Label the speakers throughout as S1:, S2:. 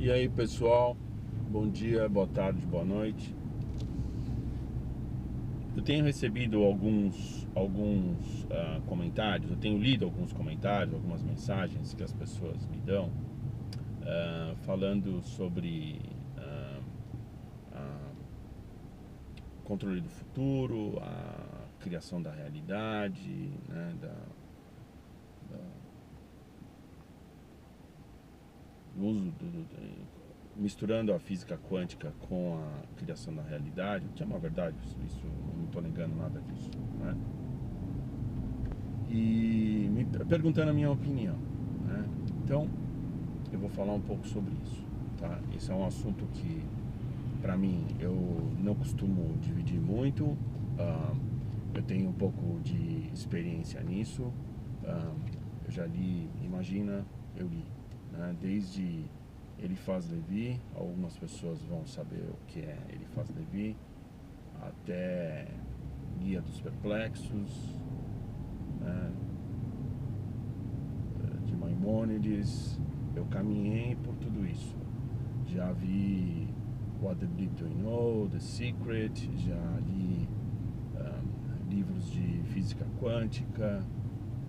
S1: E aí, pessoal, bom dia, boa tarde, boa noite. Eu tenho recebido alguns comentários, eu tenho lido alguns comentários, algumas mensagens que as pessoas me dão, falando sobre controle do futuro, a criação da realidade, né, do uso misturando a física quântica com a criação da realidade, que é uma verdade, isso eu não estou negando nada disso, né? E me perguntando a minha opinião, né? Então, eu vou falar um pouco sobre isso, tá? Esse é um assunto que, para mim, eu não costumo dividir muito. Eu tenho um pouco de experiência nisso. Eu já li, eu li, né? Desde Eliphas Levi, algumas pessoas vão saber o que é Eliphas Levi, até Guia dos Perplexos, né, de Maimônides. Eu caminhei por tudo isso. Já vi What the Bleep Do You Know, The Secret, já li livros de física quântica,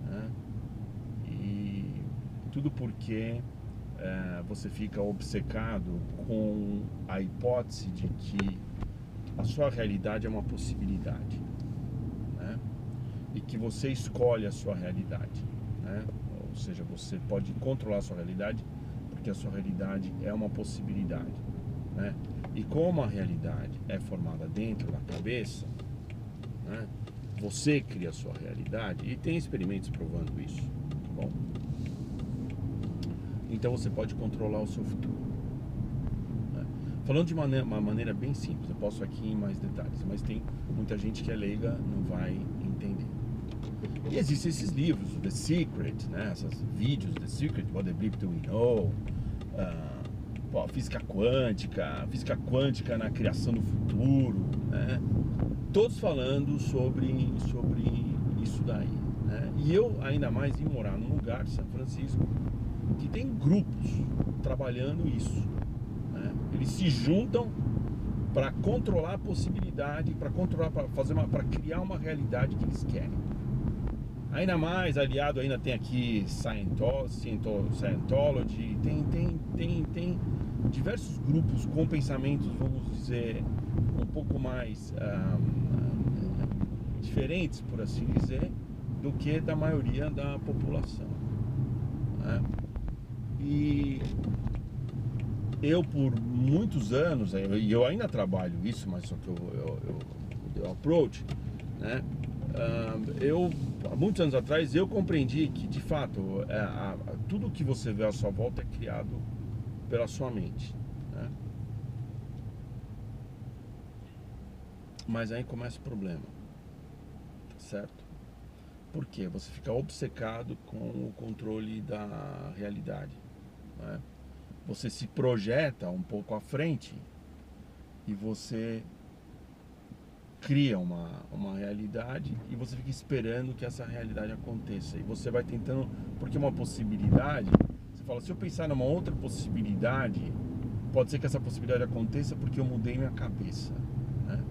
S1: né, e tudo porque você fica obcecado com a hipótese de que a sua realidade é uma possibilidade, né? E que você escolhe a sua realidade, né? Ou seja, você pode controlar a sua realidade porque a sua realidade é uma possibilidade, né? E como a realidade é formada dentro da cabeça, né, você cria a sua realidade, e tem experimentos provando isso, tá bom? Então você pode controlar o seu futuro, né? Falando de uma maneira bem simples, eu posso aqui ir em mais detalhes, mas tem muita gente que é leiga, não vai entender. E existem esses livros, The Secret, né? Esses vídeos, The Secret, What the Bleep Do We Know, física quântica na criação do futuro, né? Todos falando sobre isso daí, né? E eu, ainda mais, em morar num lugar de São Francisco que tem grupos trabalhando isso, né? Eles se juntam para controlar a possibilidade, para criar uma realidade que eles querem. Ainda mais aliado, ainda tem aqui Scientology, tem diversos grupos com pensamentos, vamos dizer, um pouco mais diferentes, por assim dizer, do que da maioria da população, né? E eu, por muitos anos, e eu ainda trabalho isso, mas só que eu approach, né? Há muitos anos atrás, eu compreendi que, de fato, tudo que você vê à sua volta é criado pela sua mente, né? Mas aí começa o problema, certo? Porque você fica obcecado com o controle da realidade, né? Você se projeta um pouco à frente e você cria uma realidade e você fica esperando que essa realidade aconteça. E você vai tentando, porque é uma possibilidade, você fala, se eu pensar numa outra possibilidade, pode ser que essa possibilidade aconteça porque eu mudei minha cabeça, né?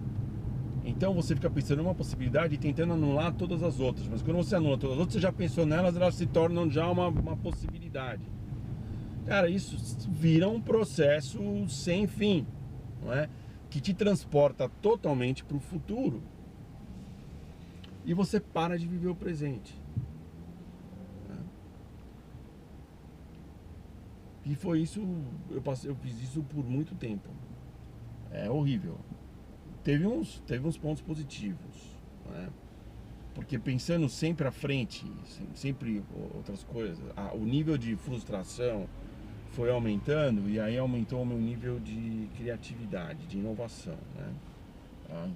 S1: Então você fica pensando numa possibilidade e tentando anular todas as outras. Mas quando você anula todas as outras, você já pensou nelas, elas se tornam já uma possibilidade. Cara, isso vira um processo sem fim, não é? Que te transporta totalmente para o futuro e você para de viver o presente, né? E foi isso, eu fiz isso por muito tempo. É horrível. Teve uns pontos positivos, né? Porque pensando sempre à frente, sempre outras coisas, o nível de frustração foi aumentando, e aí aumentou o meu nível de criatividade, de inovação, né?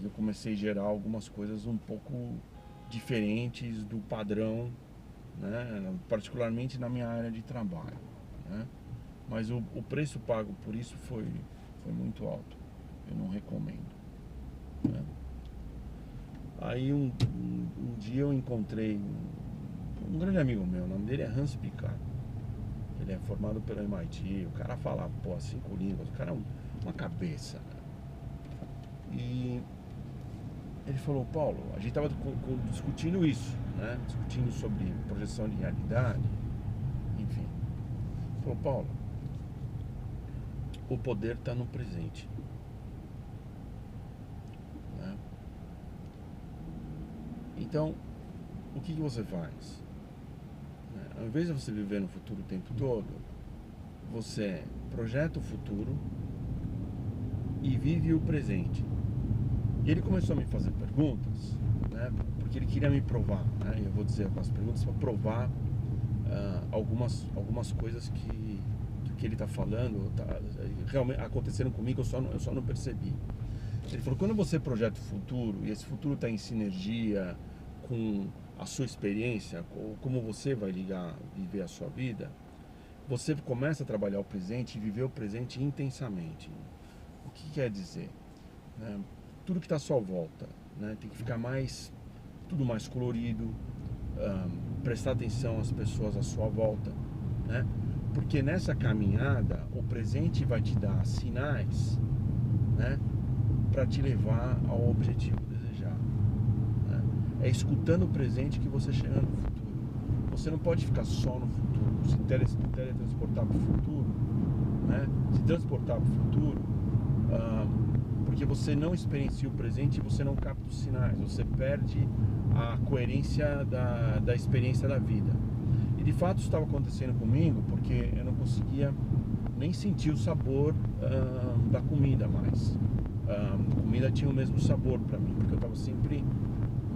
S1: Eu comecei a gerar algumas coisas um pouco diferentes do padrão, né? Particularmente na minha área de trabalho, né? Mas o preço pago por isso foi muito alto. Eu não recomendo, né? Aí um dia eu encontrei um grande amigo meu, o nome dele é Hans Picard. Ele é formado pelo MIT, o cara fala, pô, 5 línguas, o cara é uma cabeça. E ele falou, Paulo, a gente estava discutindo isso, né? Discutindo sobre projeção de realidade, enfim. Ele falou, Paulo, o poder está no presente. Né? Então, o que você faz? Né? Ao invés de você viver no futuro o tempo todo, você projeta o futuro e vive o presente. E ele começou a me fazer perguntas, né, porque ele queria me provar, né, eu vou dizer algumas perguntas para provar algumas coisas que ele está falando realmente aconteceram comigo, eu só não percebi. Ele falou, quando você projeta o futuro, e esse futuro está em sinergia com a sua experiência, como você vai viver a sua vida, você começa a trabalhar o presente e viver o presente intensamente. O que quer dizer? Né? Tudo que está à sua volta, né? Tem que ficar tudo mais colorido, prestar atenção às pessoas à sua volta, né? Porque nessa caminhada o presente vai te dar sinais, né? Para te levar ao objetivo desejado, né? É escutando o presente que você chega no futuro. Você não pode ficar só no futuro, se teletransportar para o futuro, né? Se transportar para o futuro, porque você não experiencia o presente e você não capta os sinais, você perde a coerência da experiência da vida. E de fato isso estava acontecendo comigo, porque eu não conseguia nem sentir o sabor da comida mais. A comida tinha o mesmo sabor para mim, porque eu estava sempre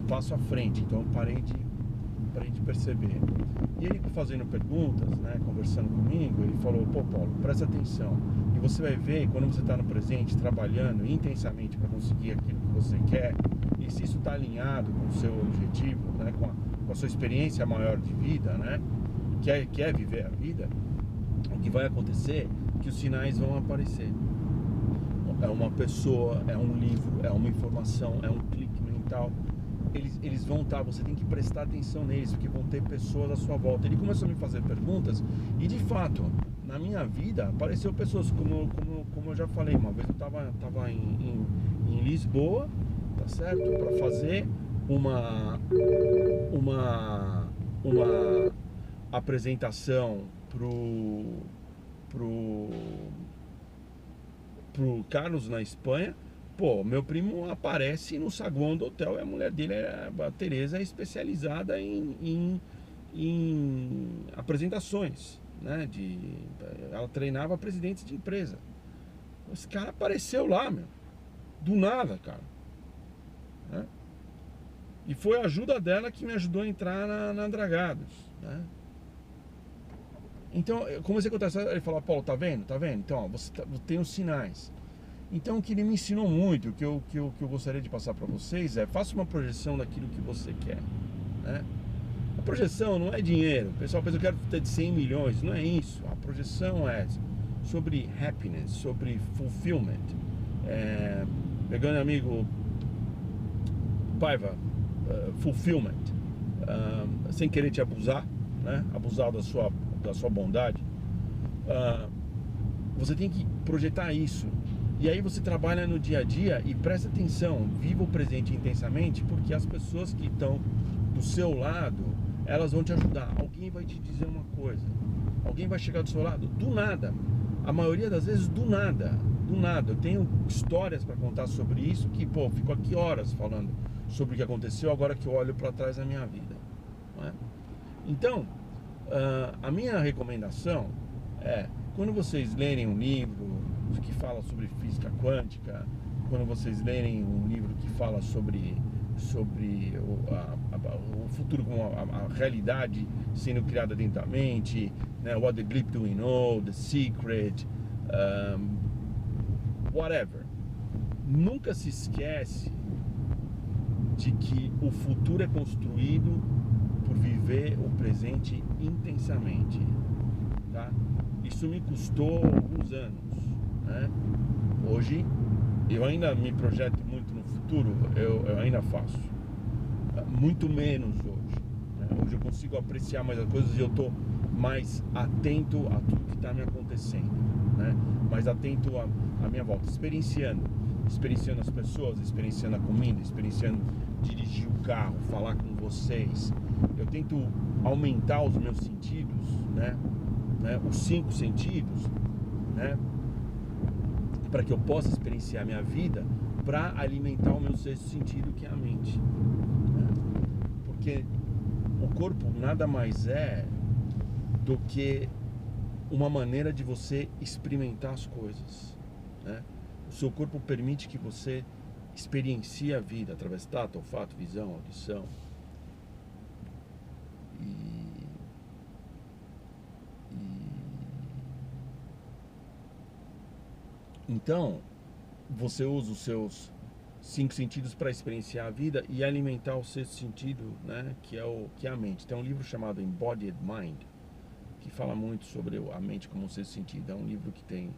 S1: um passo à frente, então eu parei de perceber. E ele fazendo perguntas, né, conversando comigo, ele falou, pô Paulo, presta atenção, e você vai ver quando você está no presente, trabalhando intensamente para conseguir aquilo que você quer, e se isso está alinhado com o seu objetivo, né, com a sua experiência maior de vida, né, que é viver a vida, o que vai acontecer é que os sinais vão aparecer. É uma pessoa, é um livro, é uma informação, é um clique mental. Eles vão estar, você tem que prestar atenção neles, porque vão ter pessoas à sua volta. Ele começou a me fazer perguntas e de fato, na minha vida, apareceu pessoas, como eu já falei, uma vez eu estava em Lisboa, tá certo? Para fazer uma apresentação pro Carlos na Espanha. Pô, meu primo aparece no saguão do hotel e a mulher dele, a Tereza, é especializada em apresentações, né? Ela treinava presidentes de empresa. Esse cara apareceu lá, meu, do nada, cara, né? E foi a ajuda dela que me ajudou a entrar na Andragados, né? Então, eu comecei a contar isso, ele falou, Paulo, tá vendo? Então, ó, você tem os sinais. Então, o que ele me ensinou muito, o que eu gostaria de passar para vocês é, faça uma projeção daquilo que você quer, né? A projeção não é dinheiro. O pessoal pensa, eu quero ter de 100 milhões. Não é isso. A projeção é sobre happiness, sobre fulfillment. Pegando amigo Paiva, fulfillment. Sem querer te abusar, né? Abusar da sua bondade. Você tem que projetar isso. E aí você trabalha no dia a dia e presta atenção, viva o presente intensamente, porque as pessoas que estão do seu lado, elas vão te ajudar. Alguém vai te dizer uma coisa, alguém vai chegar do seu lado, do nada. A maioria das vezes do nada. Eu tenho histórias para contar sobre isso que, pô, fico aqui horas falando sobre o que aconteceu agora que eu olho para trás da minha vida, não é? Então, a minha recomendação é, quando vocês lerem um livro que fala sobre física quântica, quando vocês lerem um livro que fala sobre o futuro, como a realidade sendo criada dentro da mente, né? What the Bleep Do We Know, The Secret, whatever. Nunca se esquece de que o futuro é construído por viver o presente intensamente, tá? Isso me custou alguns anos, né? Hoje eu ainda me projeto muito no futuro, eu ainda faço, muito menos hoje, né? Hoje eu consigo apreciar mais as coisas e eu tô mais atento a tudo que está me acontecendo, né? Mais atento à minha volta, experienciando as pessoas, experienciando a comida, experienciando dirigir o carro, falar com vocês. Eu tento aumentar os meus sentidos, né? Os 5 sentidos, né? Para que eu possa experienciar a minha vida, para alimentar o meu 6º sentido, que é a mente, né? Porque o corpo nada mais é do que uma maneira de você experimentar as coisas, né? O seu corpo permite que você experiencie a vida através de tato, olfato, visão, audição. Então, você usa os seus 5 sentidos para experienciar a vida e alimentar o 6º sentido, né? Que é a mente. Tem um livro chamado Embodied Mind, que fala muito sobre a mente como um 6º sentido. É um livro que tem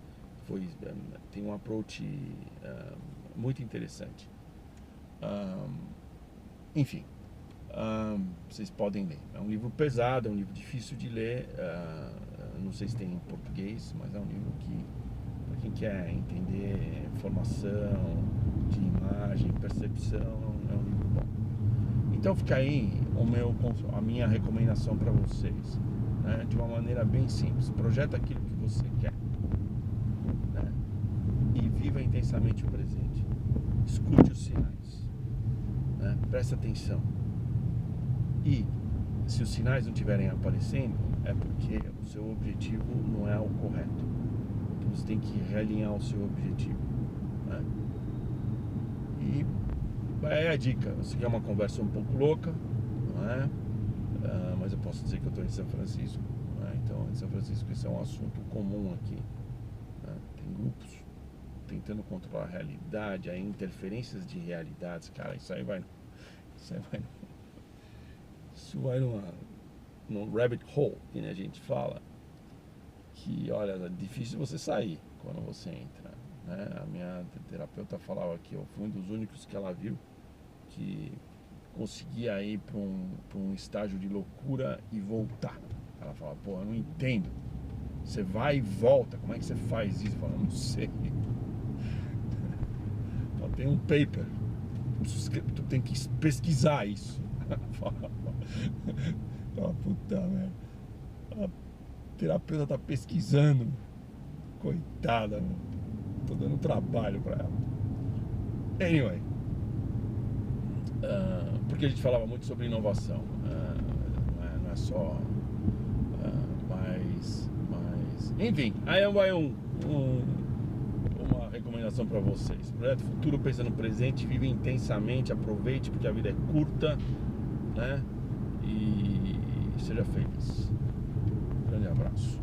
S1: um approach muito interessante. Enfim, vocês podem ler. É um livro pesado, é um livro difícil de ler. Não sei se tem em português, mas é um livro que, para quem quer entender formação de imagem, percepção, é um livro bom. Então fica aí a minha recomendação para vocês, né? De uma maneira bem simples: projeta aquilo que você quer, né? E viva intensamente o presente. Escute os sinais, né? Preste atenção. E se os sinais não estiverem aparecendo, é porque o seu objetivo não é o correto. Então você tem que realinhar o seu objetivo, né? E é a dica. Você quer uma conversa um pouco louca, não é? Mas eu posso dizer que eu estou em São Francisco, né? Então, em São Francisco isso é um assunto comum aqui, né? Tem grupos tentando controlar a realidade, aí interferências de realidades, cara, isso vai num rabbit hole, que a gente fala, que, olha, é difícil você sair quando você entra, né? A minha terapeuta falava que eu fui um dos únicos que ela viu que conseguia ir para um estágio de loucura e voltar. Ela fala: pô, eu não entendo, você vai e volta, como é que você faz isso? Eu falo: não sei. Então, tem um paper, tu tem que pesquisar isso. Puta merda, a terapeuta tá pesquisando, coitada, meu. Tô dando trabalho pra ela. Anyway, porque a gente falava muito sobre inovação, não é só, mas enfim, aí vai uma recomendação para vocês: projeto futuro, pensa no presente, vive intensamente, aproveite, porque a vida é curta, né? E seja feliz. Grande abraço.